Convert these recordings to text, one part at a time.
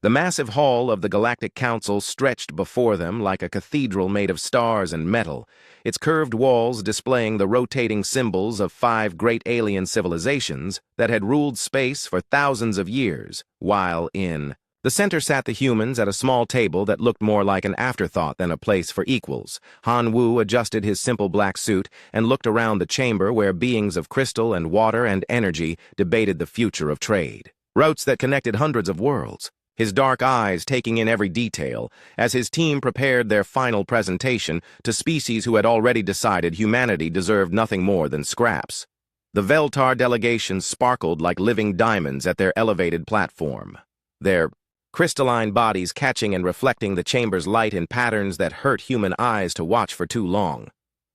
The massive hall of the Galactic Council stretched before them like a cathedral made of stars and metal, its curved walls displaying the rotating symbols of 5 great alien civilizations that had ruled space for thousands of years, while in the center sat the humans at a small table that looked more like an afterthought than a place for equals. Han Wu adjusted his simple black suit and looked around the chamber where beings of crystal and water and energy debated the future of trade. Routes that connected hundreds of worlds. His dark eyes taking in every detail, as his team prepared their final presentation to species who had already decided humanity deserved nothing more than scraps. The Veltar delegation sparkled like living diamonds at their elevated platform, their crystalline bodies catching and reflecting the chamber's light in patterns that hurt human eyes to watch for too long,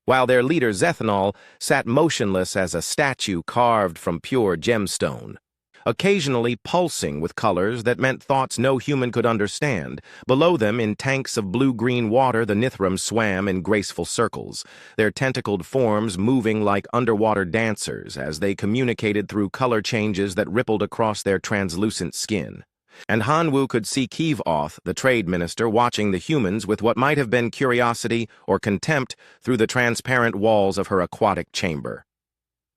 while their leader Zethanol sat motionless as a statue carved from pure gemstone, occasionally pulsing with colors that meant thoughts no human could understand. Below them, in tanks of blue-green water, the Nithrums swam in graceful circles, their tentacled forms moving like underwater dancers as they communicated through color changes that rippled across their translucent skin. And Han Wu could see Keevoth, the trade minister, watching the humans with what might have been curiosity or contempt through the transparent walls of her aquatic chamber.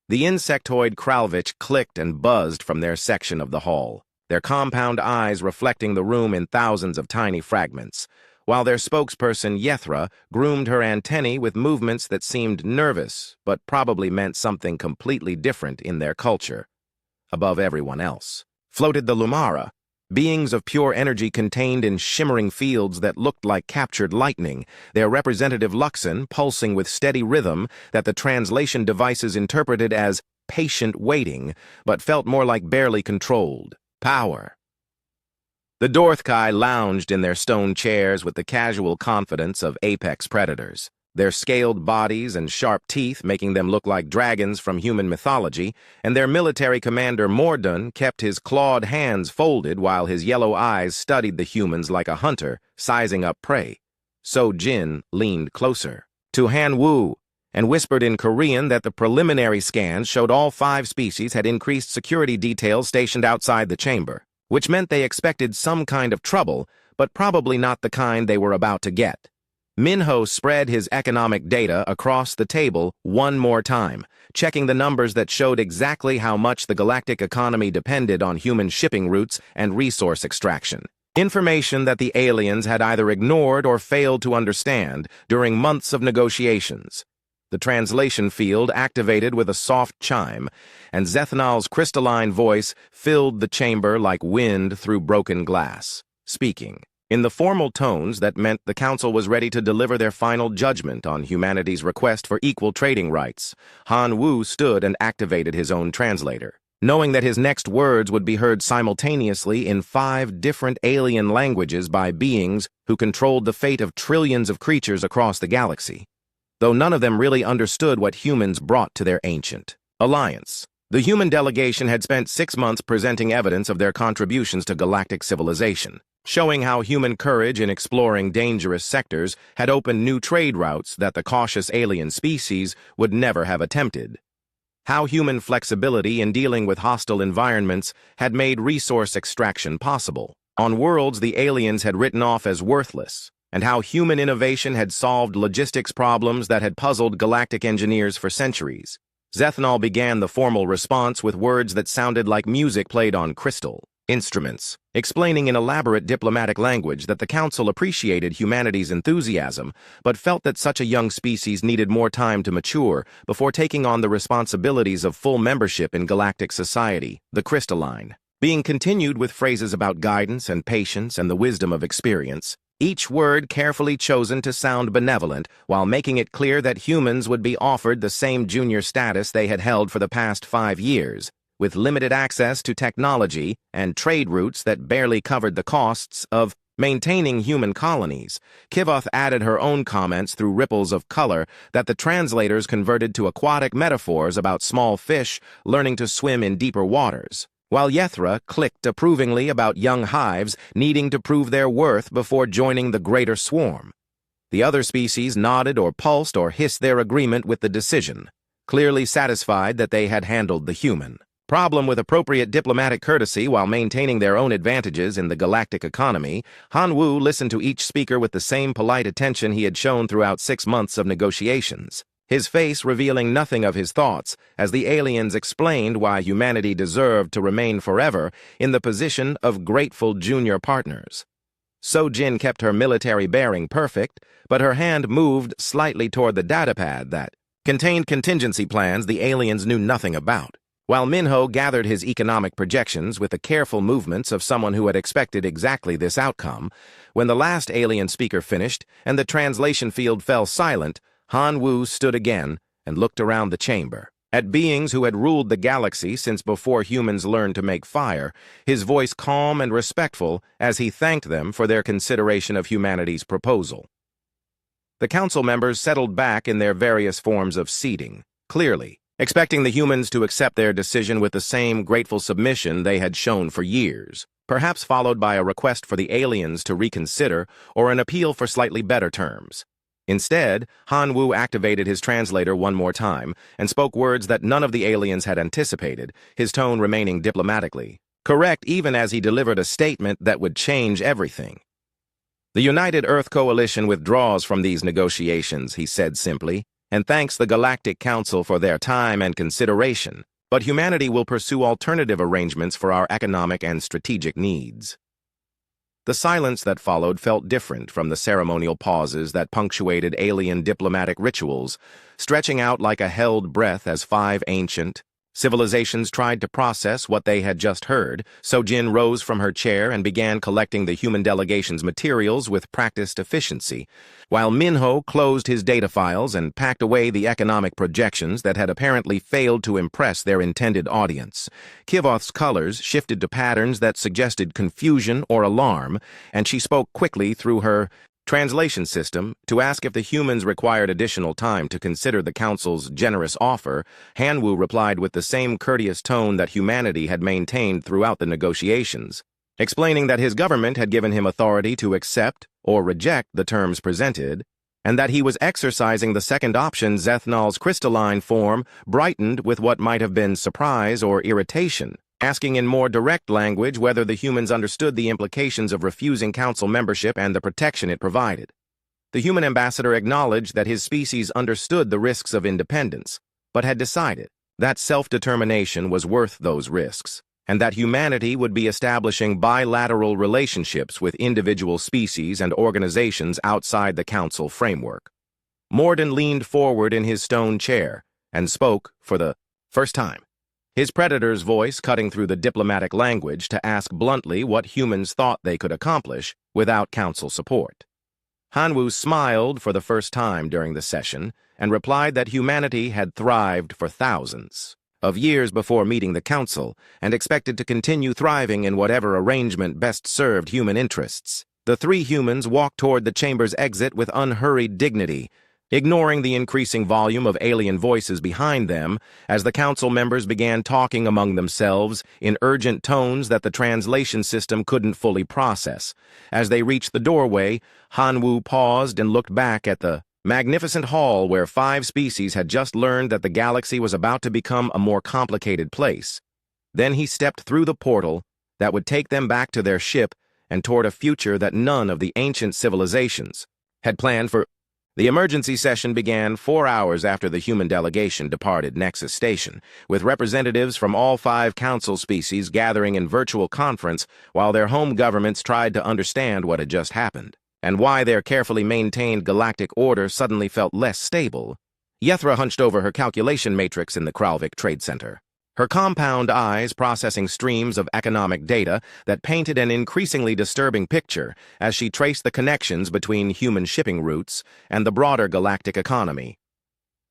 The insectoid Kralvich clicked and buzzed from their section of the hall, their compound eyes reflecting the room in thousands of tiny fragments, while their spokesperson Yethra groomed her antennae with movements that seemed nervous but probably meant something completely different in their culture. Above everyone else floated the Lumara, beings of pure energy contained in shimmering fields that looked like captured lightning, their representative Luxon pulsing with steady rhythm that the translation devices interpreted as patient waiting, but felt more like barely controlled power. The Dorthkai lounged in their stone chairs with the casual confidence of apex predators, their scaled bodies and sharp teeth making them look like dragons from human mythology, and their military commander Mordun kept his clawed hands folded while his yellow eyes studied the humans like a hunter, sizing up prey. So Jin leaned closer to Han Wu and whispered in Korean that the preliminary scans showed all 5 species had increased security details stationed outside the chamber, which meant they expected some kind of trouble, but probably not the kind they were about to get. Minho spread his economic data across the table one more time, checking the numbers that showed exactly how much the galactic economy depended on human shipping routes and resource extraction. Information that the aliens had either ignored or failed to understand during months of negotiations. The translation field activated with a soft chime, and Zethanol's crystalline voice filled the chamber like wind through broken glass, speaking in the formal tones that meant the Council was ready to deliver their final judgment on humanity's request for equal trading rights. Han Wu stood and activated his own translator, knowing that his next words would be heard simultaneously in 5 different alien languages by beings who controlled the fate of trillions of creatures across the galaxy, though none of them really understood what humans brought to their ancient alliance. The human delegation had spent 6 months presenting evidence of their contributions to galactic civilization, showing how human courage in exploring dangerous sectors had opened new trade routes that the cautious alien species would never have attempted. How human flexibility in dealing with hostile environments had made resource extraction possible on worlds the aliens had written off as worthless, and how human innovation had solved logistics problems that had puzzled galactic engineers for centuries. Zethanol began the formal response with words that sounded like music played on crystal instruments, explaining in elaborate diplomatic language that the Council appreciated humanity's enthusiasm, but felt that such a young species needed more time to mature before taking on the responsibilities of full membership in galactic society, the crystalline. Being continued with phrases about guidance and patience and the wisdom of experience, each word carefully chosen to sound benevolent while making it clear that humans would be offered the same junior status they had held for the past 5 years, with limited access to technology and trade routes that barely covered the costs of maintaining human colonies. Keevoth added her own comments through ripples of color that the translators converted to aquatic metaphors about small fish learning to swim in deeper waters, while Yethra clicked approvingly about young hives needing to prove their worth before joining the greater swarm. The other species nodded or pulsed or hissed their agreement with the decision, clearly satisfied that they had handled the human Problem with appropriate diplomatic courtesy while maintaining their own advantages in the galactic economy, Han Wu listened to each speaker with the same polite attention he had shown throughout 6 months of negotiations, his face revealing nothing of his thoughts as the aliens explained why humanity deserved to remain forever in the position of grateful junior partners. So-Jin kept her military bearing perfect, but her hand moved slightly toward the datapad that contained contingency plans the aliens knew nothing about, while Minho gathered his economic projections with the careful movements of someone who had expected exactly this outcome. When the last alien speaker finished and the translation field fell silent, Han Wu stood again and looked around the chamber at beings who had ruled the galaxy since before humans learned to make fire, his voice calm and respectful as he thanked them for their consideration of humanity's proposal. The council members settled back in their various forms of seating, clearly expecting the humans to accept their decision with the same grateful submission they had shown for years, perhaps followed by a request for the aliens to reconsider or an appeal for slightly better terms. Instead, Han Wu activated his translator one more time and spoke words that none of the aliens had anticipated, his tone remaining diplomatically correct even as he delivered a statement that would change everything. The United Earth Coalition withdraws from these negotiations, he said simply, and thanks the Galactic Council for their time and consideration, but humanity will pursue alternative arrangements for our economic and strategic needs. The silence that followed felt different from the ceremonial pauses that punctuated alien diplomatic rituals, stretching out like a held breath as 5 ancient civilizations tried to process what they had just heard. So-Jin rose from her chair and began collecting the human delegation's materials with practiced efficiency, while Minho closed his data files and packed away the economic projections that had apparently failed to impress their intended audience. Kivoth's colors shifted to patterns that suggested confusion or alarm, and she spoke quickly through her translation system to ask if the humans required additional time to consider the council's generous offer. Han Wu replied with the same courteous tone that humanity had maintained throughout the negotiations, explaining that his government had given him authority to accept or reject the terms presented, and that he was exercising the second option. Zethnal's crystalline form brightened with what might have been surprise or irritation, asking in more direct language whether the humans understood the implications of refusing council membership and the protection it provided. The human ambassador acknowledged that his species understood the risks of independence, but had decided that self-determination was worth those risks, and that humanity would be establishing bilateral relationships with individual species and organizations outside the council framework. Morden leaned forward in his stone chair and spoke for the first time, his predator's voice cutting through the diplomatic language to ask bluntly what humans thought they could accomplish without council support. Han Wu smiled for the first time during the session and replied that humanity had thrived for thousands of years before meeting the council and expected to continue thriving in whatever arrangement best served human interests. The 3 humans walked toward the chamber's exit with unhurried dignity, ignoring the increasing volume of alien voices behind them as the council members began talking among themselves in urgent tones that the translation system couldn't fully process. As they reached the doorway, Han Wu paused and looked back at the magnificent hall where 5 species had just learned that the galaxy was about to become a more complicated place. Then he stepped through the portal that would take them back to their ship and toward a future that none of the ancient civilizations had planned for. The emergency session began 4 hours after the human delegation departed Nexus Station, with representatives from all 5 council species gathering in virtual conference while their home governments tried to understand what had just happened, and why their carefully maintained galactic order suddenly felt less stable. Yethra hunched over her calculation matrix in the Kralvik Trade Center, her compound eyes processing streams of economic data that painted an increasingly disturbing picture as she traced the connections between human shipping routes and the broader galactic economy.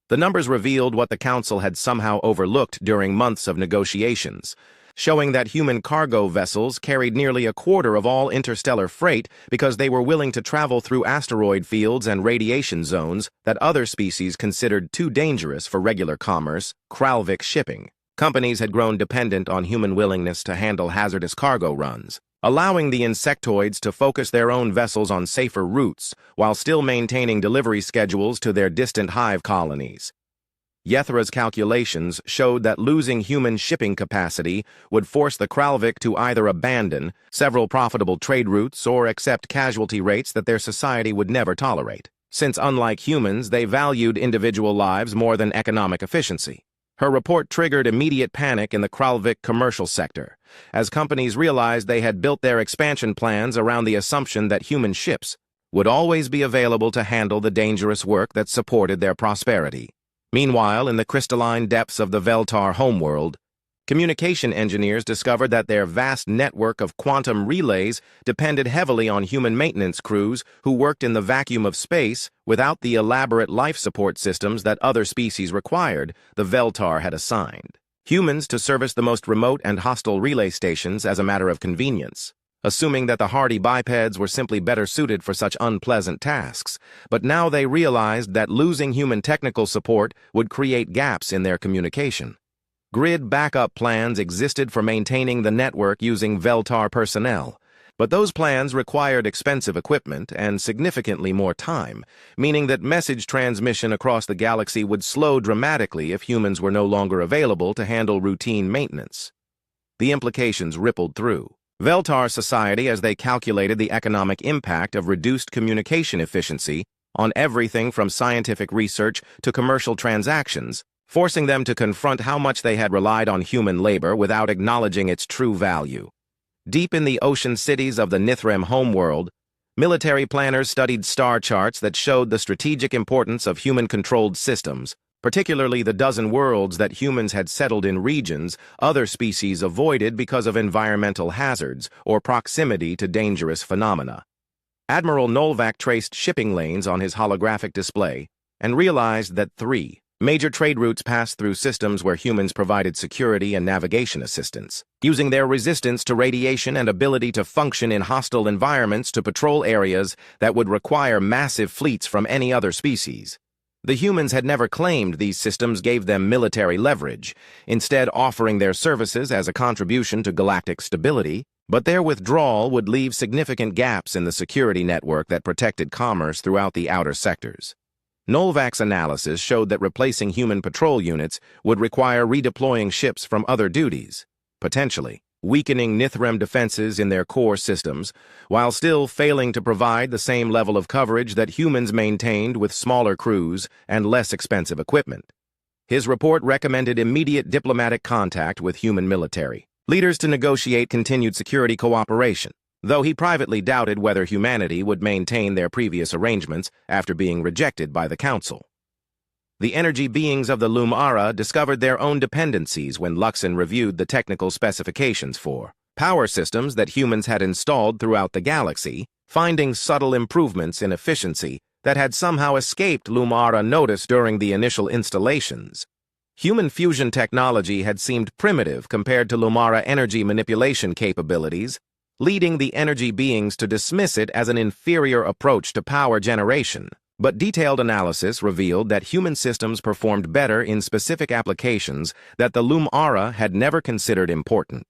The numbers revealed what the Council had somehow overlooked during months of negotiations, showing that human cargo vessels carried nearly a quarter of all interstellar freight because they were willing to travel through asteroid fields and radiation zones that other species considered too dangerous for regular commerce. Kralvik shipping companies had grown dependent on human willingness to handle hazardous cargo runs, allowing the insectoids to focus their own vessels on safer routes while still maintaining delivery schedules to their distant hive colonies. Yethra's calculations showed that losing human shipping capacity would force the Kralvik to either abandon several profitable trade routes or accept casualty rates that their society would never tolerate, since unlike humans, they valued individual lives more than economic efficiency. Her report triggered immediate panic in the Kralvik commercial sector, as companies realized they had built their expansion plans around the assumption that human ships would always be available to handle the dangerous work that supported their prosperity. Meanwhile, in the crystalline depths of the Veltar homeworld, communication engineers discovered that their vast network of quantum relays depended heavily on human maintenance crews who worked in the vacuum of space without the elaborate life support systems that other species required. The Veltar had assigned humans to service the most remote and hostile relay stations as a matter of convenience, assuming that the hardy bipeds were simply better suited for such unpleasant tasks. But now they realized that losing human technical support would create gaps in their communication. Grid backup plans existed for maintaining the network using Veltar personnel, but those plans required expensive equipment and significantly more time, meaning that message transmission across the galaxy would slow dramatically if humans were no longer available to handle routine maintenance. The implications rippled through Veltar society as they calculated the economic impact of reduced communication efficiency on everything from scientific research to commercial transactions, forcing them to confront how much they had relied on human labor without acknowledging its true value. Deep in the ocean cities of the Nithrem homeworld, military planners studied star charts that showed the strategic importance of human-controlled systems, particularly the dozen worlds that humans had settled in regions other species avoided because of environmental hazards or proximity to dangerous phenomena. Admiral Nolvac traced shipping lanes on his holographic display and realized that 3 major trade routes passed through systems where humans provided security and navigation assistance, using their resistance to radiation and ability to function in hostile environments to patrol areas that would require massive fleets from any other species. The humans had never claimed these systems gave them military leverage, instead offering their services as a contribution to galactic stability, but their withdrawal would leave significant gaps in the security network that protected commerce throughout the outer sectors. Nolvac's analysis showed that replacing human patrol units would require redeploying ships from other duties, potentially weakening Nithrem defenses in their core systems, while still failing to provide the same level of coverage that humans maintained with smaller crews and less expensive equipment. His report recommended immediate diplomatic contact with human military leaders to negotiate continued security cooperation, though he privately doubted whether humanity would maintain their previous arrangements after being rejected by the Council. The energy beings of the Lumara discovered their own dependencies when Luxon reviewed the technical specifications for power systems that humans had installed throughout the galaxy, finding subtle improvements in efficiency that had somehow escaped Lumara notice during the initial installations. Human fusion technology had seemed primitive compared to Lumara energy manipulation capabilities, leading the energy beings to dismiss it as an inferior approach to power generation. But detailed analysis revealed that human systems performed better in specific applications that the Lumara had never considered important.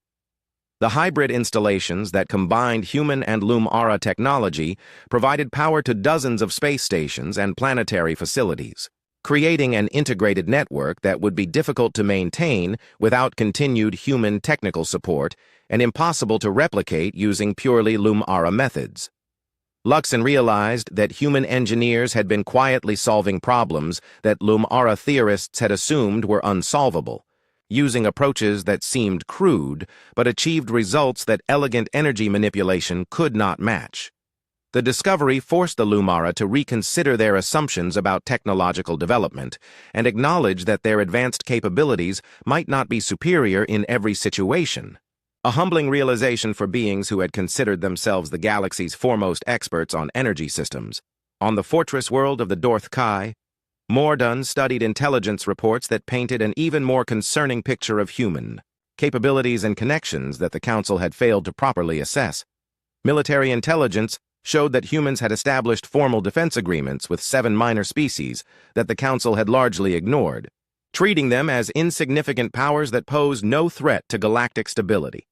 The hybrid installations that combined human and Lumara technology provided power to dozens of space stations and planetary facilities, creating an integrated network that would be difficult to maintain without continued human technical support and impossible to replicate using purely Lumara methods. Luxon realized that human engineers had been quietly solving problems that Lumara theorists had assumed were unsolvable, using approaches that seemed crude but achieved results that elegant energy manipulation could not match. The discovery forced the Lumara to reconsider their assumptions about technological development and acknowledge that their advanced capabilities might not be superior in every situation. A humbling realization for beings who had considered themselves the galaxy's foremost experts on energy systems. On the fortress world of the Dorth Kai, Mordun studied intelligence reports that painted an even more concerning picture of human capabilities and connections that the Council had failed to properly assess. Military intelligence showed that humans had established formal defense agreements with 7 minor species that the Council had largely ignored, treating them as insignificant powers that posed no threat to galactic stability.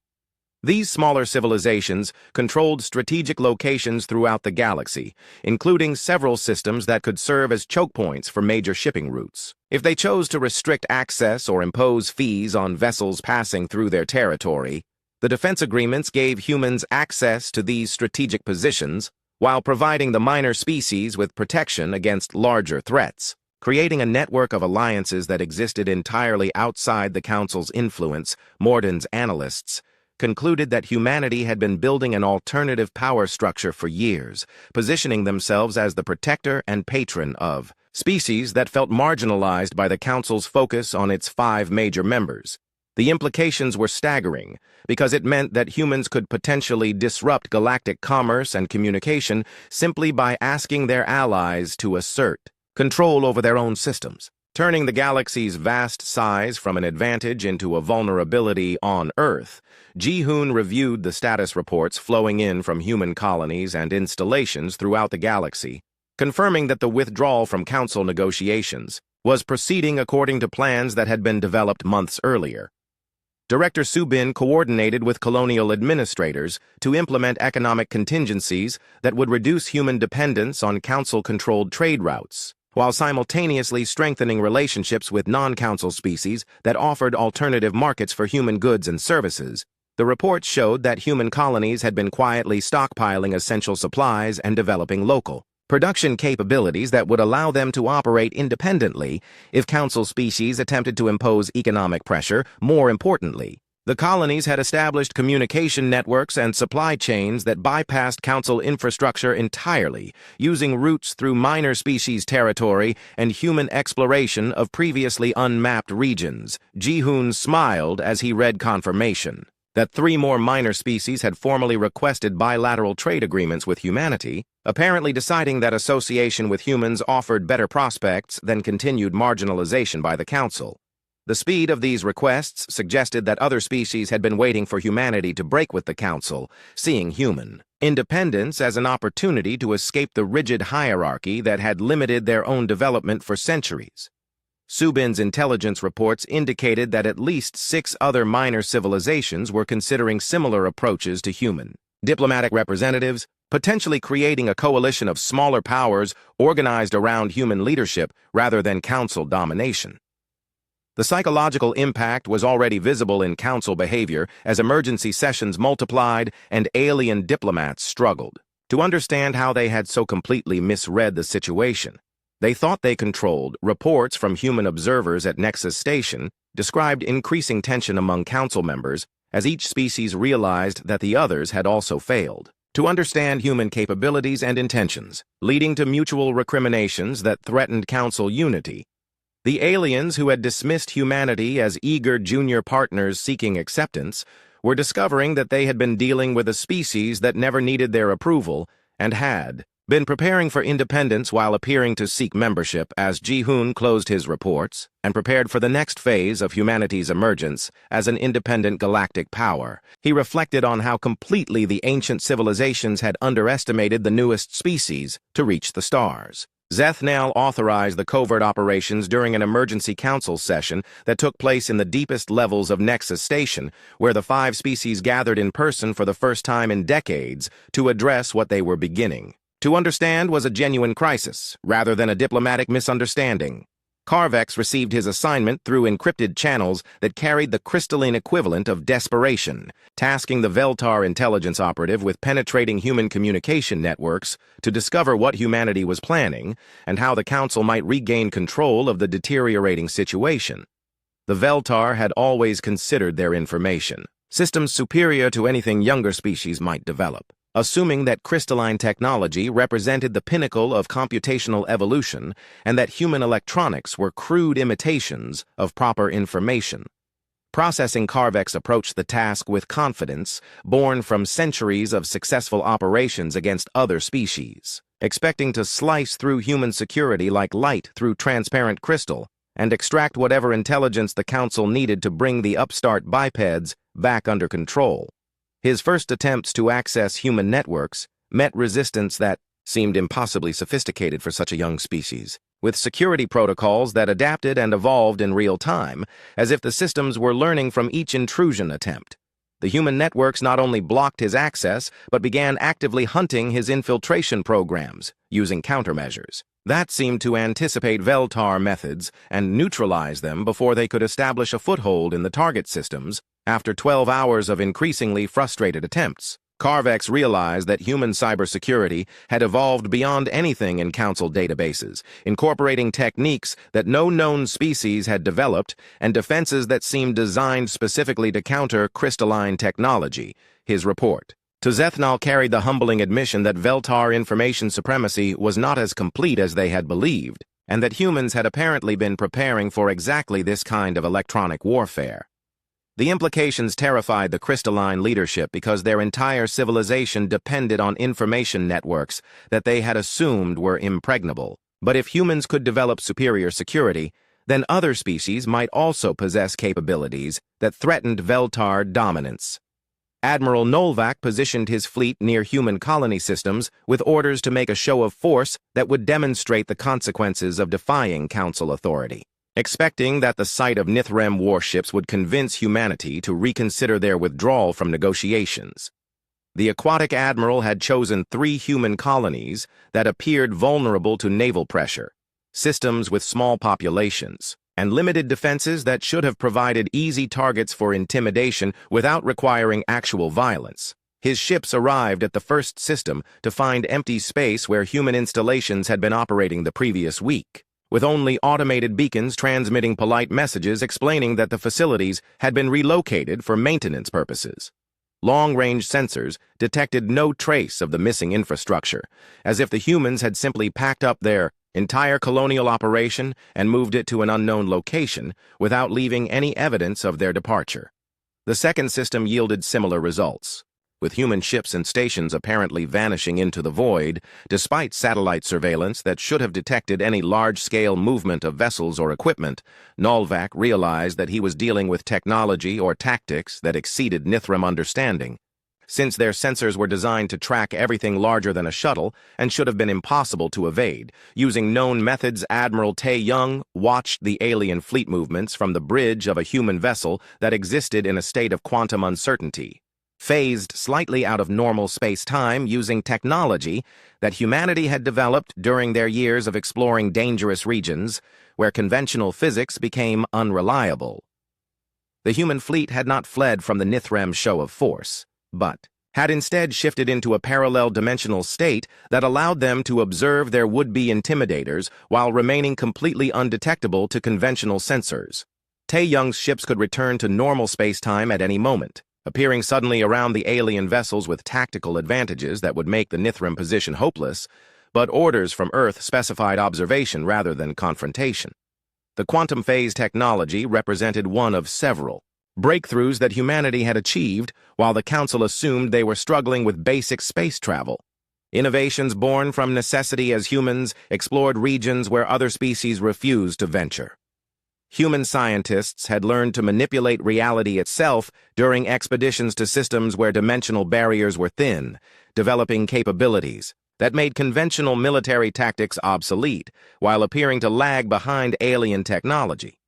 These smaller civilizations controlled strategic locations throughout the galaxy, including several systems that could serve as choke points for major shipping routes. If they chose to restrict access or impose fees on vessels passing through their territory, the defense agreements gave humans access to these strategic positions while providing the minor species with protection against larger threats, creating a network of alliances that existed entirely outside the Council's influence. Morden's analysts concluded that humanity had been building an alternative power structure for years, positioning themselves as the protector and patron of species that felt marginalized by the Council's focus on its 5 major members. The implications were staggering, because it meant that humans could potentially disrupt galactic commerce and communication simply by asking their allies to assert control over their own systems, turning the galaxy's vast size from an advantage into a vulnerability on Earth. Ji-hoon reviewed the status reports flowing in from human colonies and installations throughout the galaxy, confirming that the withdrawal from Council negotiations was proceeding according to plans that had been developed months earlier. Director Subin coordinated with colonial administrators to implement economic contingencies that would reduce human dependence on Council-controlled trade routes, while simultaneously strengthening relationships with non-Council species that offered alternative markets for human goods and services. The reports showed that human colonies had been quietly stockpiling essential supplies and developing local production capabilities that would allow them to operate independently if Council species attempted to impose economic pressure. More importantly, the colonies had established communication networks and supply chains that bypassed Council infrastructure entirely, using routes through minor species territory and human exploration of previously unmapped regions. Ji-hoon smiled as he read confirmation that 3 more minor species had formally requested bilateral trade agreements with humanity, apparently deciding that association with humans offered better prospects than continued marginalization by the Council. The speed of these requests suggested that other species had been waiting for humanity to break with the Council, seeing human independence as an opportunity to escape the rigid hierarchy that had limited their own development for centuries. Subin's intelligence reports indicated that at least 6 other minor civilizations were considering similar approaches to human diplomatic representatives, potentially creating a coalition of smaller powers organized around human leadership rather than Council domination. The psychological impact was already visible in Council behavior as emergency sessions multiplied and alien diplomats struggled to understand how they had so completely misread the situation. They thought they controlled. Reports from human observers at Nexus Station described increasing tension among Council members as each species realized that the others had also failed to understand human capabilities and intentions, leading to mutual recriminations that threatened Council unity. The aliens who had dismissed humanity as eager junior partners seeking acceptance were discovering that they had been dealing with a species that never needed their approval and had been preparing for independence while appearing to seek membership. As Ji-hoon closed his reports and prepared for the next phase of humanity's emergence as an independent galactic power, he reflected on how completely the ancient civilizations had underestimated the newest species to reach the stars. Zethnal authorized the covert operations during an emergency council session that took place in the deepest levels of Nexus Station, where the 5 species gathered in person for the first time in decades to address what they were beginning to understand was a genuine crisis, rather than a diplomatic misunderstanding. Carvex received his assignment through encrypted channels that carried the crystalline equivalent of desperation, tasking the Veltar intelligence operative with penetrating human communication networks to discover what humanity was planning and how the Council might regain control of the deteriorating situation. The Veltar had always considered their information systems superior to anything younger species might develop, assuming that crystalline technology represented the pinnacle of computational evolution and that human electronics were crude imitations of proper information. Processing Carvex approached the task with confidence, born from centuries of successful operations against other species, expecting to slice through human security like light through transparent crystal and extract whatever intelligence the Council needed to bring the upstart bipeds back under control. His first attempts to access human networks met resistance that seemed impossibly sophisticated for such a young species, with security protocols that adapted and evolved in real time, as if the systems were learning from each intrusion attempt. The human networks not only blocked his access, but began actively hunting his infiltration programs, using countermeasures. That seemed to anticipate Veltar methods and neutralize them before they could establish a foothold in the target systems after 12 hours of increasingly frustrated attempts. Carvex realized that human cybersecurity had evolved beyond anything in Council databases, incorporating techniques that no known species had developed and defenses that seemed designed specifically to counter crystalline technology. His report to Zethnal carried the humbling admission that Veltar information supremacy was not as complete as they had believed, and that humans had apparently been preparing for exactly this kind of electronic warfare. The implications terrified the crystalline leadership because their entire civilization depended on information networks that they had assumed were impregnable. But if humans could develop superior security, then other species might also possess capabilities that threatened Veltar dominance. Admiral Nolvac positioned his fleet near human colony systems with orders to make a show of force that would demonstrate the consequences of defying Council authority. Expecting that the sight of Nithrem warships would convince humanity to reconsider their withdrawal from negotiations. The aquatic admiral had chosen 3 human colonies that appeared vulnerable to naval pressure, systems with small populations, and limited defenses that should have provided easy targets for intimidation without requiring actual violence. His ships arrived at the first system to find empty space where human installations had been operating the previous week, with only automated beacons transmitting polite messages explaining that the facilities had been relocated for maintenance purposes. Long-range sensors detected no trace of the missing infrastructure, as if the humans had simply packed up their entire colonial operation and moved it to an unknown location without leaving any evidence of their departure. The second system yielded similar results, with human ships and stations apparently vanishing into the void, despite satellite surveillance that should have detected any large-scale movement of vessels or equipment. Nolvac realized that he was dealing with technology or tactics that exceeded Nithrem understanding, since their sensors were designed to track everything larger than a shuttle and should have been impossible to evade. Using known methods, Admiral Tae Young watched the alien fleet movements from the bridge of a human vessel that existed in a state of quantum uncertainty, phased slightly out of normal space-time using technology that humanity had developed during their years of exploring dangerous regions where conventional physics became unreliable. The human fleet had not fled from the Nithrem show of force, but had instead shifted into a parallel dimensional state that allowed them to observe their would-be intimidators while remaining completely undetectable to conventional sensors. Tae Young's ships could return to normal space-time at any moment, appearing suddenly around the alien vessels with tactical advantages that would make the Nithrem position hopeless, but orders from Earth specified observation rather than confrontation. The quantum phase technology represented one of several breakthroughs that humanity had achieved while the Council assumed they were struggling with basic space travel. Innovations born from necessity as humans explored regions where other species refused to venture. Human scientists had learned to manipulate reality itself during expeditions to systems where dimensional barriers were thin, developing capabilities that made conventional military tactics obsolete while appearing to lag behind alien technology.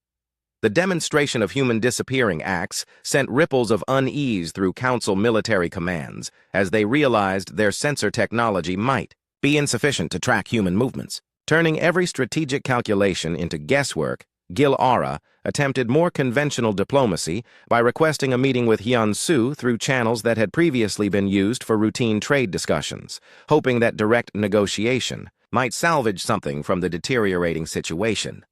The demonstration of human disappearing acts sent ripples of unease through Council military commands as they realized their sensor technology might be insufficient to track human movements. Turning every strategic calculation into guesswork, Gil Ara attempted more conventional diplomacy by requesting a meeting with Hyun Soo through channels that had previously been used for routine trade discussions, hoping that direct negotiation might salvage something from the deteriorating situation.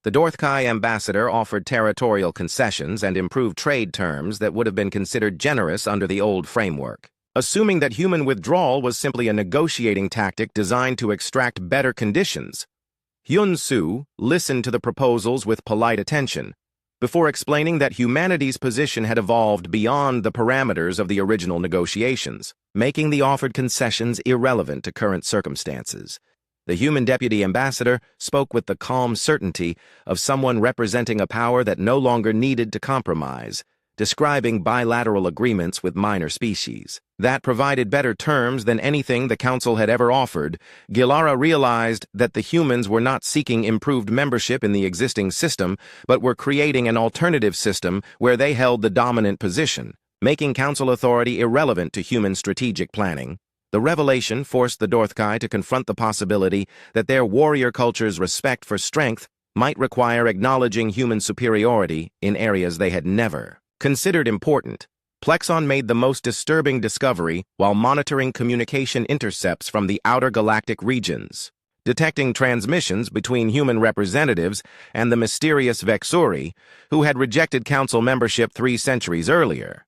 The Dorthkai ambassador offered territorial concessions and improved trade terms that would have been considered generous under the old framework, assuming that human withdrawal was simply a negotiating tactic designed to extract better conditions. Hyun Soo listened to the proposals with polite attention, before explaining that humanity's position had evolved beyond the parameters of the original negotiations, making the offered concessions irrelevant to current circumstances. The human deputy ambassador spoke with the calm certainty of someone representing a power that no longer needed to compromise, describing bilateral agreements with minor species that provided better terms than anything the Council had ever offered. Gilara realized that the humans were not seeking improved membership in the existing system, but were creating an alternative system where they held the dominant position. making council authority irrelevant to human strategic planning. The revelation forced the Dorthkai to confront the possibility that their warrior culture's respect for strength might require acknowledging human superiority in areas they had never considered important. Plexon made the most disturbing discovery while monitoring communication intercepts from the outer galactic regions, detecting transmissions between human representatives and the mysterious Vexuri, who had rejected council membership 3 centuries earlier.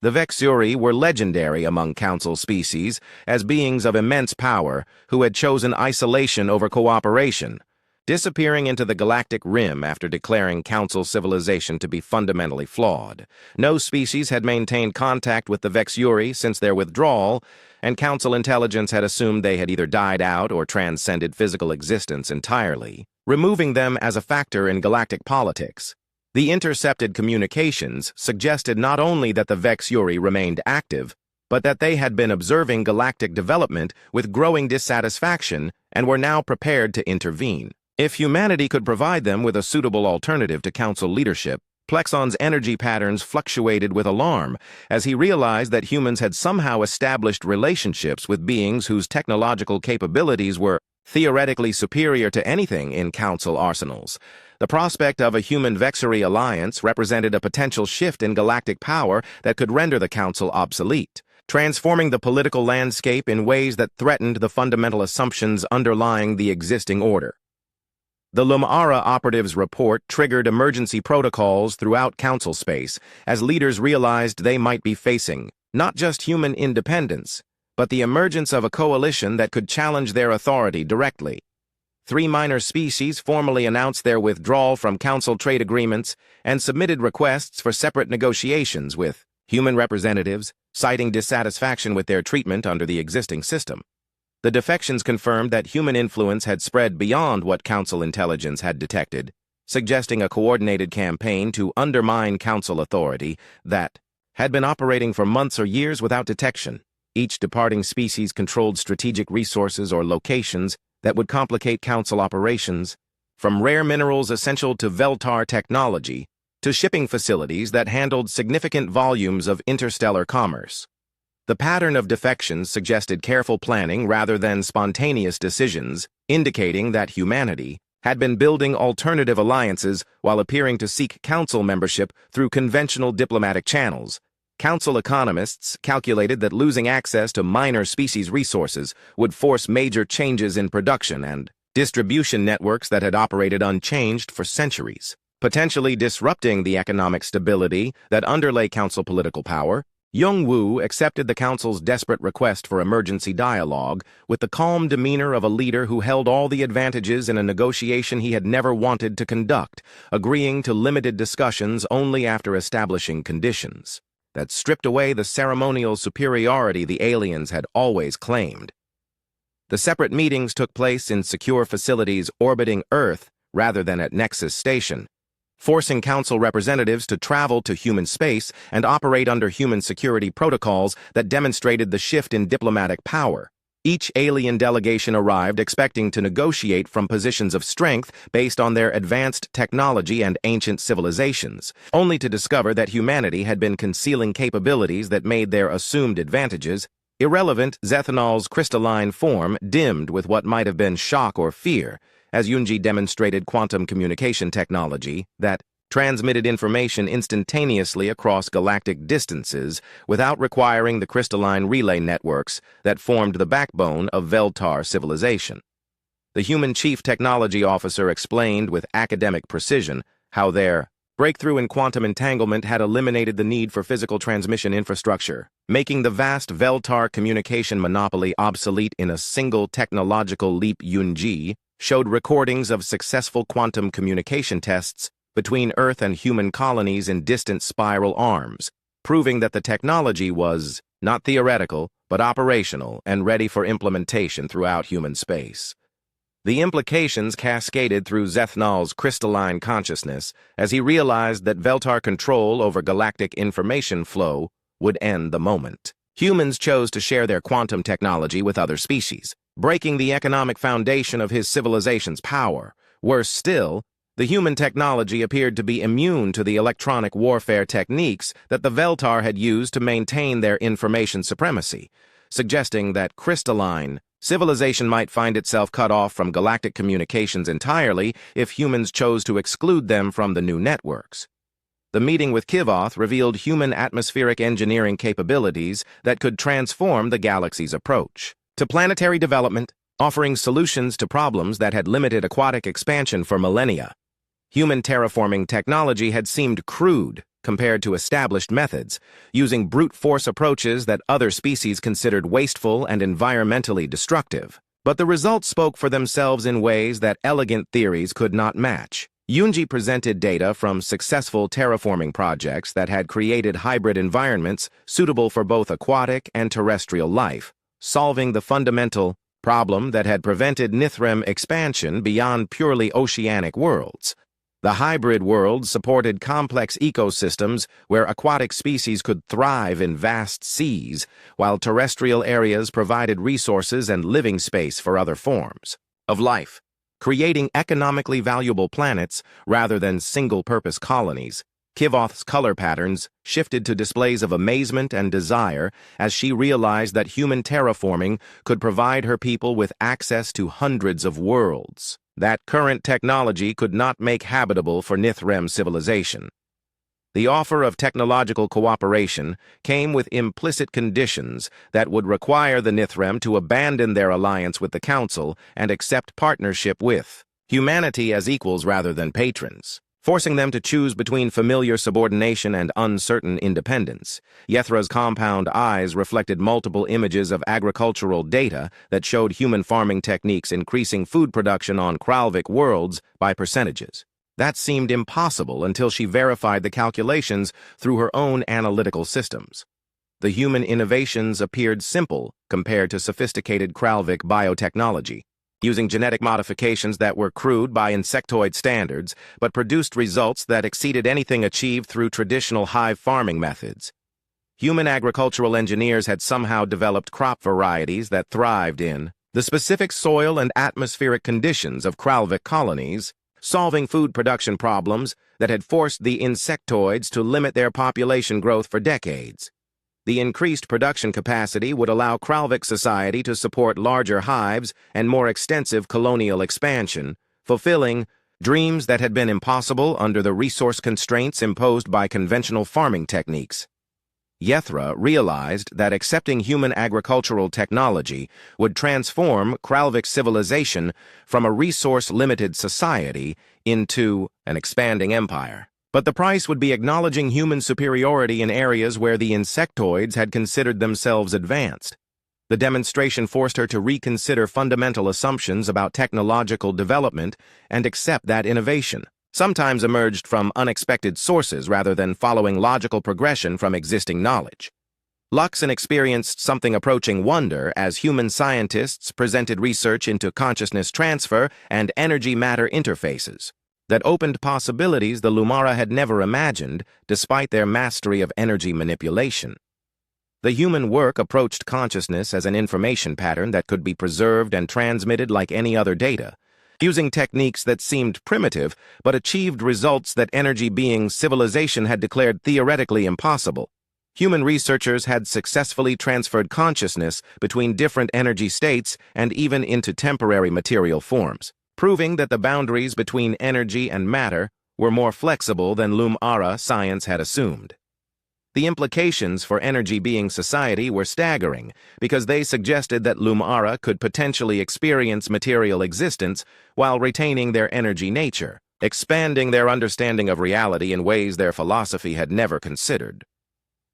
The Vexuri were legendary among council species as beings of immense power who had chosen isolation over cooperation, disappearing into the galactic rim after declaring council civilization to be fundamentally flawed. No species had maintained contact with the Vexuri since their withdrawal, and council intelligence had assumed they had either died out or transcended physical existence entirely, removing them as a factor in galactic politics. The intercepted communications suggested not only that the Vexuri remained active, but that they had been observing galactic development with growing dissatisfaction and were now prepared to intervene. If humanity could provide them with a suitable alternative to council leadership, Plexon's energy patterns fluctuated with alarm as he realized that humans had somehow established relationships with beings whose technological capabilities were theoretically superior to anything in council arsenals. The prospect of a human-Vexuri alliance represented a potential shift in galactic power that could render the council obsolete, transforming the political landscape in ways that threatened the fundamental assumptions underlying the existing order. The Lumara operatives' report triggered emergency protocols throughout council space as leaders realized they might be facing not just human independence, but the emergence of a coalition that could challenge their authority directly. 3 minor species formally announced their withdrawal from council trade agreements and submitted requests for separate negotiations with human representatives, citing dissatisfaction with their treatment under the existing system. The defections confirmed that human influence had spread beyond what council intelligence had detected, suggesting a coordinated campaign to undermine council authority that had been operating for months or years without detection. Each departing species controlled strategic resources or locations that would complicate council operations, from rare minerals essential to Veltar technology to shipping facilities that handled significant volumes of interstellar commerce. The pattern of defections suggested careful planning rather than spontaneous decisions, indicating that humanity had been building alternative alliances while appearing to seek council membership through conventional diplomatic channels. Council economists calculated that losing access to minor species resources would force major changes in production and distribution networks that had operated unchanged for centuries, potentially disrupting the economic stability that underlay council political power. Young-Woo accepted the council's desperate request for emergency dialogue with the calm demeanor of a leader who held all the advantages in a negotiation he had never wanted to conduct, agreeing to limited discussions only after establishing conditions that stripped away the ceremonial superiority the aliens had always claimed. The separate meetings took place in secure facilities orbiting Earth rather than at Nexus Station, forcing council representatives to travel to human space and operate under human security protocols that demonstrated the shift in diplomatic power. Each alien delegation arrived expecting to negotiate from positions of strength based on their advanced technology and ancient civilizations, only to discover that humanity had been concealing capabilities that made their assumed advantages irrelevant. Zethanol's crystalline form dimmed with what might have been shock or fear, as Yunji demonstrated quantum communication technology that transmitted information instantaneously across galactic distances without requiring the crystalline relay networks that formed the backbone of Veltar civilization. The human chief technology officer explained with academic precision how their breakthrough in quantum entanglement had eliminated the need for physical transmission infrastructure, making the vast Veltar communication monopoly obsolete in a single technological leap. Yunji showed recordings of successful quantum communication tests between Earth and human colonies in distant spiral arms, proving that the technology was not theoretical, but operational and ready for implementation throughout human space. The implications cascaded through Zethnal's crystalline consciousness as he realized that Veltar control over galactic information flow would end the moment humans chose to share their quantum technology with other species, breaking the economic foundation of his civilization's power. Worse still, The human technology appeared to be immune to the electronic warfare techniques that the Veltar had used to maintain their information supremacy, suggesting that crystalline civilization might find itself cut off from galactic communications entirely if humans chose to exclude them from the new networks. The meeting with Kivoth revealed human atmospheric engineering capabilities that could transform the galaxy's approach to planetary development, offering solutions to problems that had limited aquatic expansion for millennia. Human terraforming technology had seemed crude compared to established methods, using brute force approaches that other species considered wasteful and environmentally destructive. But the results spoke for themselves in ways that elegant theories could not match. Yunji presented data from successful terraforming projects that had created hybrid environments suitable for both aquatic and terrestrial life, solving the fundamental problem that had prevented Nithrem expansion beyond purely oceanic worlds. The hybrid world supported complex ecosystems where aquatic species could thrive in vast seas, while terrestrial areas provided resources and living space for other forms of life, creating economically valuable planets rather than single-purpose colonies. Kivoth's color patterns shifted to displays of amazement and desire as she realized that human terraforming could provide her people with access to hundreds of worlds that current technology could not make habitable for Nithrem civilization. The offer of technological cooperation came with implicit conditions that would require the Nithrem to abandon their alliance with the Council and accept partnership with humanity as equals rather than patrons, forcing them to choose between familiar subordination and uncertain independence. Yethra's compound eyes reflected multiple images of agricultural data that showed human farming techniques increasing food production on Kralvik worlds by percentages. That seemed impossible until she verified the calculations through her own analytical systems. The human innovations appeared simple compared to sophisticated Kralvik biotechnology, using genetic modifications that were crude by insectoid standards, but produced results that exceeded anything achieved through traditional hive farming methods. Human agricultural engineers had somehow developed crop varieties that thrived in the specific soil and atmospheric conditions of Kralvik colonies, solving food production problems that had forced the insectoids to limit their population growth for decades. The increased production capacity would allow Kralvik society to support larger hives and more extensive colonial expansion, fulfilling dreams that had been impossible under the resource constraints imposed by conventional farming techniques. Yethra realized that accepting human agricultural technology would transform Kralvik civilization from a resource-limited society into an expanding empire. But the price would be acknowledging human superiority in areas where the insectoids had considered themselves advanced. The demonstration forced her to reconsider fundamental assumptions about technological development and accept that innovation sometimes emerged from unexpected sources rather than following logical progression from existing knowledge. Luxon experienced something approaching wonder as human scientists presented research into consciousness transfer and energy-matter interfaces that opened possibilities the Lumara had never imagined, despite their mastery of energy manipulation. The human work approached consciousness as an information pattern that could be preserved and transmitted like any other data, using techniques that seemed primitive but achieved results that energy-being civilization had declared theoretically impossible. Human researchers had successfully transferred consciousness between different energy states and even into temporary material forms, proving that the boundaries between energy and matter were more flexible than Lumara science had assumed. The implications for energy-being society were staggering because they suggested that Lumara could potentially experience material existence while retaining their energy nature, expanding their understanding of reality in ways their philosophy had never considered.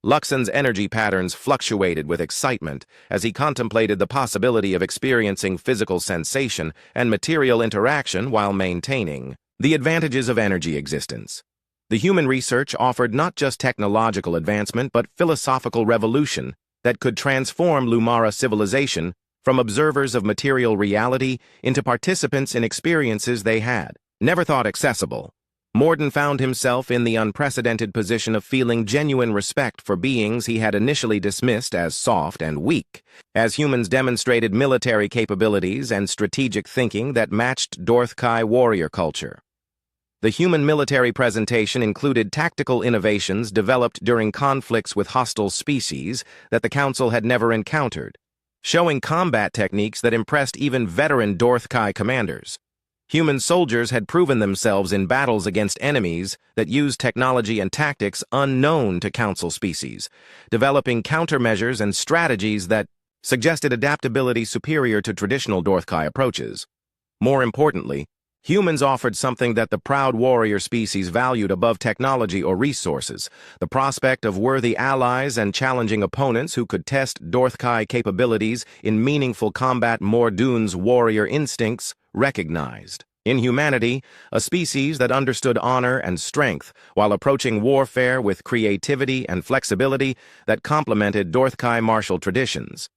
Luxon's energy patterns fluctuated with excitement as he contemplated the possibility of experiencing physical sensation and material interaction while maintaining the advantages of energy existence. The human research offered not just technological advancement but philosophical revolution that could transform Lumara civilization from observers of material reality into participants in experiences they had never thought accessible. Morden found himself in the unprecedented position of feeling genuine respect for beings he had initially dismissed as soft and weak, as humans demonstrated military capabilities and strategic thinking that matched Dorthkai warrior culture. The human military presentation included tactical innovations developed during conflicts with hostile species that the Council had never encountered, showing combat techniques that impressed even veteran Dorthkai commanders. Human soldiers had proven themselves in battles against enemies that used technology and tactics unknown to Council species, developing countermeasures and strategies that suggested adaptability superior to traditional Dorthkai approaches. More importantly, humans offered something that the proud warrior species valued above technology or resources: the prospect of worthy allies and challenging opponents who could test Dorthkai capabilities in meaningful combat. Mordune's warrior instincts recognized in humanity a species that understood honor and strength while approaching warfare with creativity and flexibility that complemented Dorthkai martial traditions.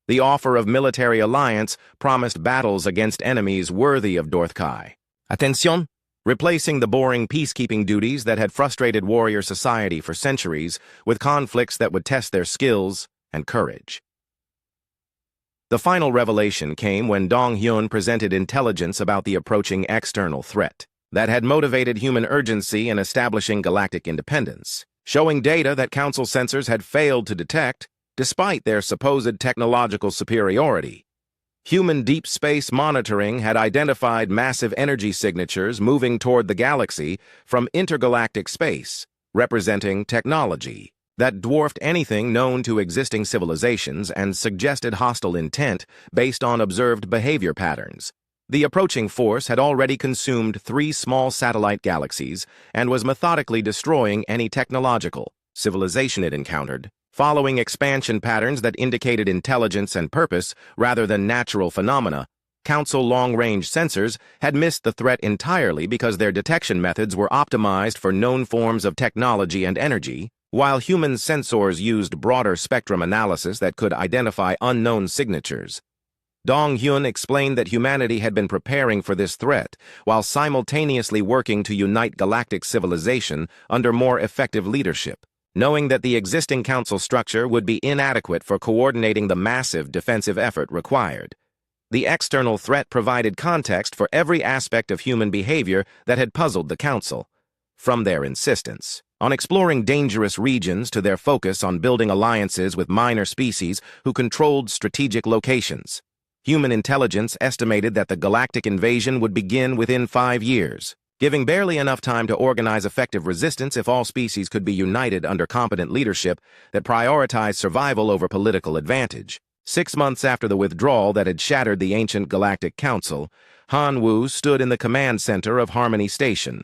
The offer of military alliance promised battles against enemies worthy of Dorthkai. Attention! Replacing the boring peacekeeping duties that had frustrated warrior society for centuries with conflicts that would test their skills and courage. The final revelation came when Dong Hyun presented intelligence about the approaching external threat that had motivated human urgency in establishing galactic independence, showing data that Council sensors had failed to detect despite their supposed technological superiority. Human deep space monitoring had identified massive energy signatures moving toward the galaxy from intergalactic space, representing technology that dwarfed anything known to existing civilizations and suggested hostile intent based on observed behavior patterns. The approaching force had already consumed 3 small satellite galaxies and was methodically destroying any technological civilization it encountered, following expansion patterns that indicated intelligence and purpose rather than natural phenomena. Council long-range sensors had missed the threat entirely because their detection methods were optimized for known forms of technology and energy, while human sensors used broader spectrum analysis that could identify unknown signatures. Dong Hyun explained that humanity had been preparing for this threat while simultaneously working to unite galactic civilization under more effective leadership, knowing that the existing Council structure would be inadequate for coordinating the massive defensive effort required. The external threat provided context for every aspect of human behavior that had puzzled the Council, from their insistence on exploring dangerous regions to their focus on building alliances with minor species who controlled strategic locations. Human intelligence estimated that the galactic invasion would begin within 5 years, giving barely enough time to organize effective resistance if all species could be united under competent leadership that prioritized survival over political advantage. 6 months after the withdrawal that had shattered the ancient Galactic Council, Han Wu stood in the command center of Harmony Station,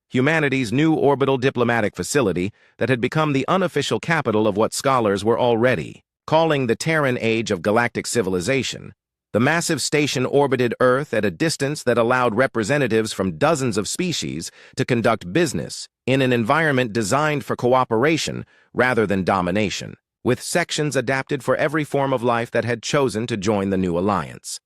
humanity's new orbital diplomatic facility that had become the unofficial capital of what scholars were already calling the Terran Age of galactic civilization. The massive station orbited Earth at a distance that allowed representatives from dozens of species to conduct business in an environment designed for cooperation rather than domination, with sections adapted for every form of life that had chosen to join the new alliance.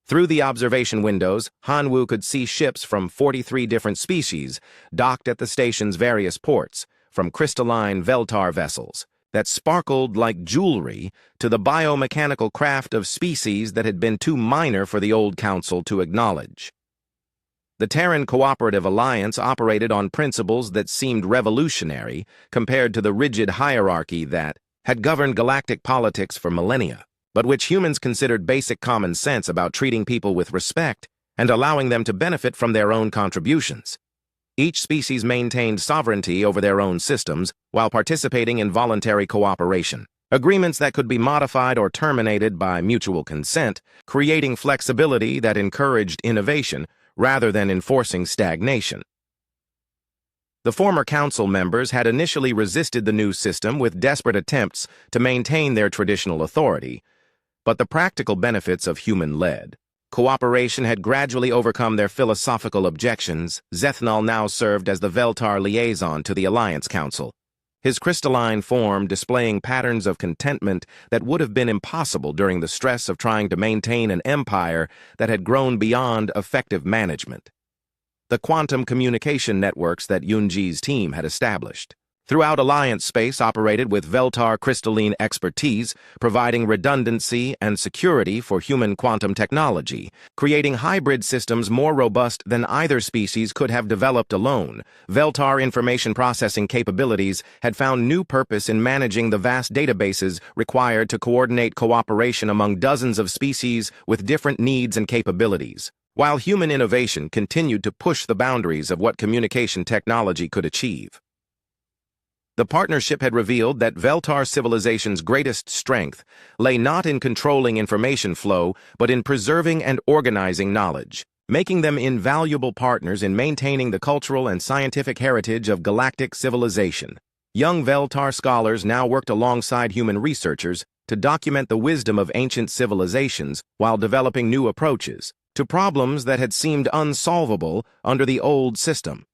Through the observation windows, Han Wu could see ships from 43 different species docked at the station's various ports, from crystalline Veltar vessels that sparkled like jewelry to the biomechanical craft of species that had been too minor for the old Council to acknowledge. The Terran Cooperative Alliance operated on principles that seemed revolutionary compared to the rigid hierarchy that had governed galactic politics for millennia, but which humans considered basic common sense about treating people with respect and allowing them to benefit from their own contributions. Each species maintained sovereignty over their own systems while participating in voluntary cooperation, agreements that could be modified or terminated by mutual consent, creating flexibility that encouraged innovation rather than enforcing stagnation. The former Council members had initially resisted the new system with desperate attempts to maintain their traditional authority, but the practical benefits of human-led cooperation had gradually overcome their philosophical objections. Zethnal now served as the Veltar liaison to the Alliance Council, his crystalline form displaying patterns of contentment that would have been impossible during the stress of trying to maintain an empire that had grown beyond effective management. The quantum communication networks that Yunji's team had established Throughout Alliance space operated with Veltar crystalline expertise, providing redundancy and security for human quantum technology, creating hybrid systems more robust than either species could have developed alone. Veltar information processing capabilities had found new purpose in managing the vast databases required to coordinate cooperation among dozens of species with different needs and capabilities. While human innovation continued to push the boundaries of what communication technology could achieve. The partnership had revealed that Veltar civilization's greatest strength lay not in controlling information flow, but in preserving and organizing knowledge, making them invaluable partners in maintaining the cultural and scientific heritage of galactic civilization. Young Veltar scholars now worked alongside human researchers to document the wisdom of ancient civilizations while developing new approaches to problems that had seemed unsolvable under the old system.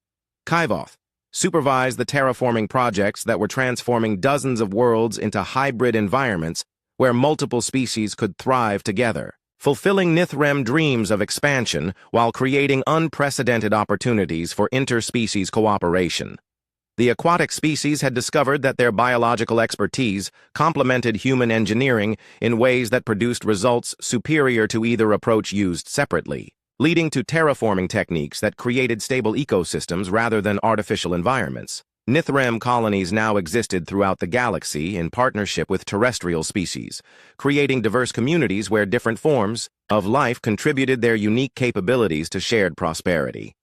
Kaivoth supervised the terraforming projects that were transforming dozens of worlds into hybrid environments where multiple species could thrive together, fulfilling Nithrem dreams of expansion while creating unprecedented opportunities for interspecies cooperation. The aquatic species had discovered that their biological expertise complemented human engineering in ways that produced results superior to either approach used separately, leading to terraforming techniques that created stable ecosystems rather than artificial environments. Nithrem colonies now existed throughout the galaxy in partnership with terrestrial species, creating diverse communities where different forms of life contributed their unique capabilities to shared prosperity.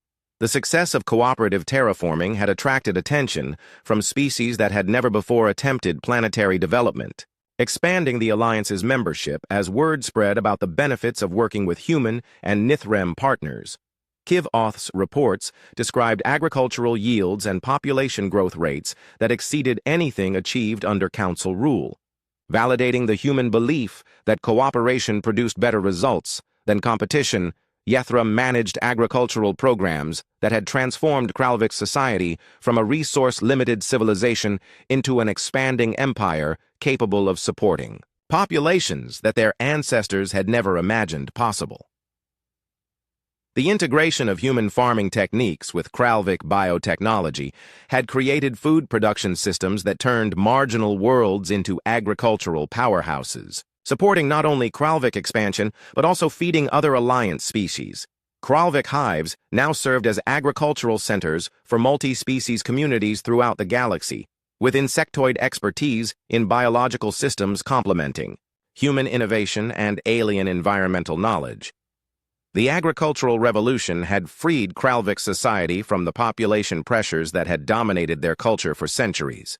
The success of cooperative terraforming had attracted attention from species that had never before attempted planetary development, expanding the Alliance's membership as word spread about the benefits of working with human and Nithrem partners. Kaivoth's reports described agricultural yields and population growth rates that exceeded anything achieved under Council rule, validating the human belief that cooperation produced better results than competition. Yethra managed agricultural programs that had transformed Kralvik's society from a resource-limited civilization into an expanding empire capable of supporting populations that their ancestors had never imagined possible. The integration of human farming techniques with Kralvik biotechnology had created food production systems that turned marginal worlds into agricultural powerhouses, supporting not only Kralvik expansion, but also feeding other Alliance species. Kralvik hives now served as agricultural centers for multi-species communities throughout the galaxy, with insectoid expertise in biological systems complementing human innovation and alien environmental knowledge. The agricultural revolution had freed Kralvik society from the population pressures that had dominated their culture for centuries,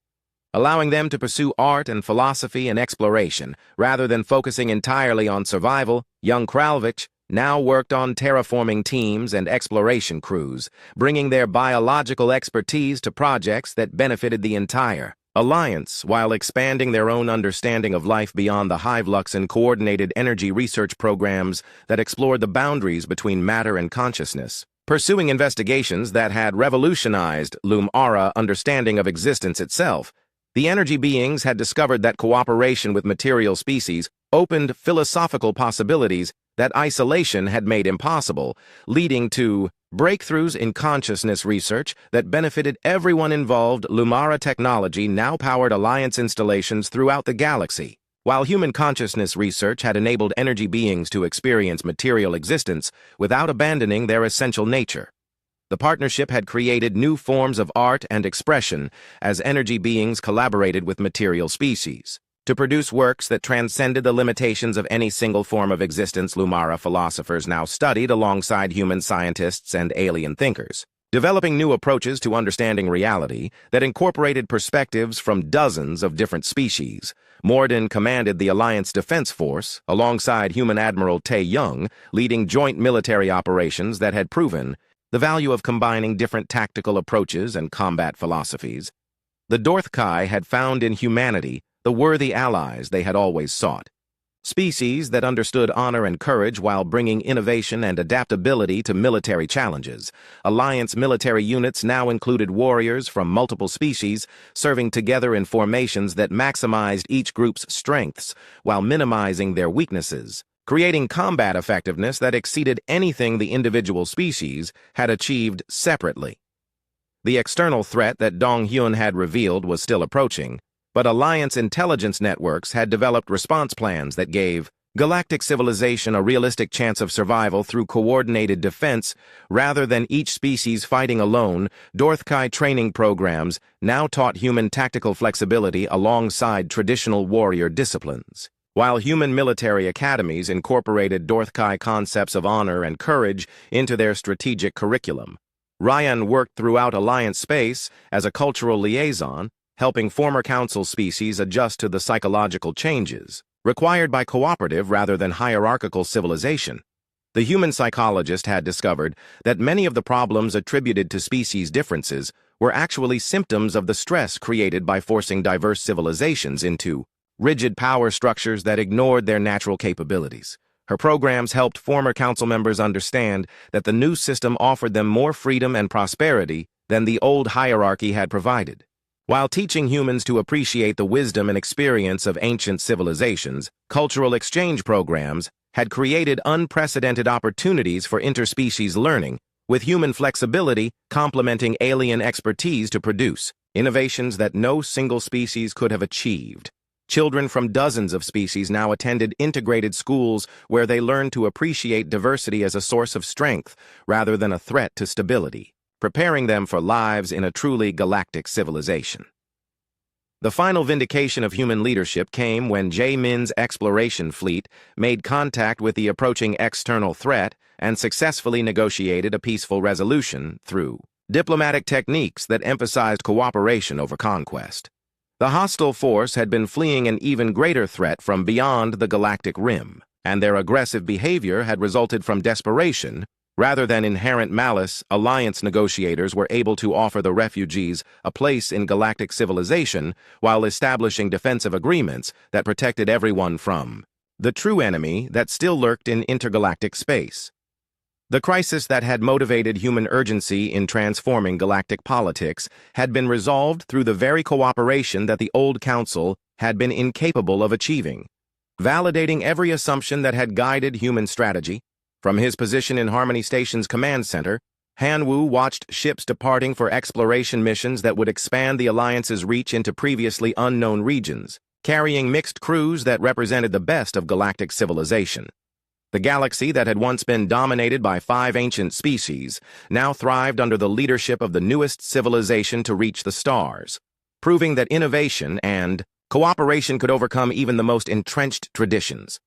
allowing them to pursue art and philosophy and exploration. Rather than focusing entirely on survival, young Kralvik now worked on terraforming teams and exploration crews, bringing their biological expertise to projects that benefited the entire Alliance, while expanding their own understanding of life beyond the Hivlux and coordinated energy research programs that explored the boundaries between matter and consciousness, pursuing investigations that had revolutionized Lumara understanding of existence itself. The energy beings had discovered that cooperation with material species opened philosophical possibilities that isolation had made impossible, leading to breakthroughs in consciousness research that benefited everyone involved. Lumara technology now powered Alliance installations throughout the galaxy, while human consciousness research had enabled energy beings to experience material existence without abandoning their essential nature. The partnership had created new forms of art and expression as energy beings collaborated with material species to produce works that transcended the limitations of any single form of existence. Lumara philosophers now studied alongside human scientists and alien thinkers, developing new approaches to understanding reality that incorporated perspectives from dozens of different species. Morden commanded the Alliance Defense Force alongside human Admiral Tae Young, leading joint military operations that had proven the value of combining different tactical approaches and combat philosophies. The Dorthkai had found in humanity the worthy allies they had always sought, species that understood honor and courage while bringing innovation and adaptability to military challenges. Alliance military units now included warriors from multiple species, serving together in formations that maximized each group's strengths while minimizing their weaknesses, creating combat effectiveness that exceeded anything the individual species had achieved separately. The external threat that Dong-hyun had revealed was still approaching, but Alliance intelligence networks had developed response plans that gave galactic civilization a realistic chance of survival through coordinated defense rather than each species fighting alone. Dorthkai training programs now taught human tactical flexibility alongside traditional warrior disciplines, while human military academies incorporated Dorthkai concepts of honor and courage into their strategic curriculum. Ryan worked throughout Alliance space as a cultural liaison, helping former Council species adjust to the psychological changes required by cooperative rather than hierarchical civilization. The human psychologist had discovered that many of the problems attributed to species differences were actually symptoms of the stress created by forcing diverse civilizations into rigid power structures that ignored their natural capabilities. Her programs helped former Council members understand that the new system offered them more freedom and prosperity than the old hierarchy had provided. While teaching humans to appreciate the wisdom and experience of ancient civilizations, cultural exchange programs had created unprecedented opportunities for interspecies learning, with human flexibility complementing alien expertise to produce innovations that no single species could have achieved. Children from dozens of species now attended integrated schools where they learned to appreciate diversity as a source of strength rather than a threat to stability, preparing them for lives in a truly galactic civilization. The final vindication of human leadership came when Jae-min's exploration fleet made contact with the approaching external threat and successfully negotiated a peaceful resolution through diplomatic techniques that emphasized cooperation over conquest. The hostile force had been fleeing an even greater threat from beyond the galactic rim, and their aggressive behavior had resulted from desperation rather than inherent malice. Alliance negotiators were able to offer the refugees a place in galactic civilization while establishing defensive agreements that protected everyone from the true enemy that still lurked in intergalactic space. The crisis that had motivated human urgency in transforming galactic politics had been resolved through the very cooperation that the old Council had been incapable of achieving. Validating every assumption that had guided human strategy, from his position in Harmony Station's command center, Han-Woo watched ships departing for exploration missions that would expand the Alliance's reach into previously unknown regions, carrying mixed crews that represented the best of galactic civilization. The galaxy that had once been dominated by 5 ancient species now thrived under the leadership of the newest civilization to reach the stars, proving that innovation and cooperation could overcome even the most entrenched traditions.